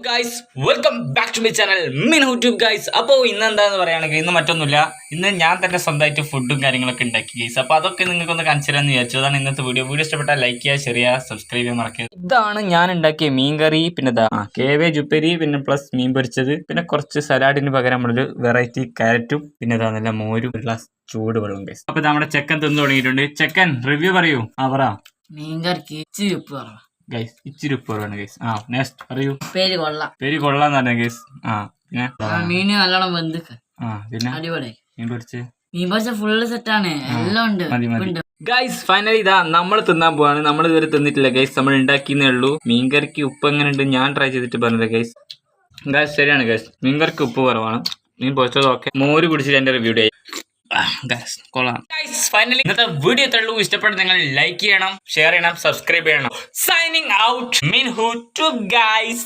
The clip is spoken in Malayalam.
Guys welcome back to my channel മിൻ യൂട്യൂബ് ഗൈസ്. അപ്പോൾ ഇന്ന് എന്താന്ന് പറയുകയാണെങ്കിൽ ഇന്ന് മറ്റൊന്നുമില്ല, ഇന്ന് ഞാൻ തന്നെ സ്വന്തമായിട്ട് ഫുഡും കാര്യങ്ങളൊക്കെ ഉണ്ടാക്കി ഗൈസ്. അപ്പോൾ അതൊക്കെ നിങ്ങൾക്കൊന്ന് കാണിച്ചു തരാമെന്ന് വിചാരിച്ചതാണ് ഇന്നത്തെ വീഡിയോ ഇഷ്ടപ്പെട്ടാൽ ലൈക്ക് ചെയ്യുക, ഷെയർ ചെയ്യുക, സബ്സ്ക്രൈബ് ചെയ്യാൻ മറക്കരുത്. ഇതാണ് ഞാൻ ഉണ്ടാക്കിയ മീൻ കറി, പിന്നെ കേബേജ് ഉപ്പേരി, പിന്നെ പ്ലസ് മീൻ പൊരിച്ചത്, പിന്നെ കുറച്ച് സലാഡിന് പകരം നമ്മളൊരു വെറൈറ്റി ക്യാരറ്റും, പിന്നെ നല്ല മോരും, ഒരു ഗ്ലാസ് ചൂട് വെള്ളം ഗൈസ്. അപ്പോൾ നമ്മുടെ ചെക്കൻ തിന്നു തുടങ്ങിയിട്ടുണ്ട്. ചെക്കൻ റിവ്യൂ പറയൂ. പറ. മീൻ കറിക്ക് ഇച്ചിരി ഉപ്പ് കുറവാ ഗൈസ്, ഇച്ചിരി ഉപ്പ് കുറവാണ് ഗൈസ്. നെക്സ്റ്റ് പറയൂ. പേര് കൊള്ളാന്ന് പറഞ്ഞ ഗൈസ്. പിന്നെ മീന് നല്ലോണം വെന്തിക്ക്. പിന്നെ അടിപൊളി. മീൻ പൊരിച്ച ഫുള്ള് സെറ്റാണ്, എല്ലാം ഉണ്ട്. ഗൈസ് ഫൈനലി നമ്മൾ തിന്നാൻ പോവാണ്. നമ്മൾ ഇതുവരെ തിന്നിട്ടില്ല ഗൈസ്, നമ്മൾ ഉണ്ടാക്കിയെന്നേ ഉള്ളൂ. മീൻകറിക്ക് ഉപ്പ് എങ്ങനെ ഉണ്ട് ഞാൻ ട്രൈ ചെയ്തിട്ട് പറഞ്ഞത് ഗൈസ്. ശരിയാണ് ഗൈസ്, മീൻകറിക്ക് ഉപ്പ് കുറവാണ്. മീൻ പൊരിച്ചത് ഓക്കെ. മോര് കുടിച്ചിട്ട് എന്റെ റിവ്യൂ ആയി. ഫൈനലി ഇന്നത്തെ വീഡിയോ തള്ളൂ. ഇഷ്ടപ്പെട്ട നിങ്ങൾ ലൈക്ക് ചെയ്യണം, ഷെയർ ചെയ്യണം, സബ്സ്ക്രൈബ് ചെയ്യണം. സൈനിങ് ഔട്ട് മിൻ യൂട്യൂബ് ഗൈസ്.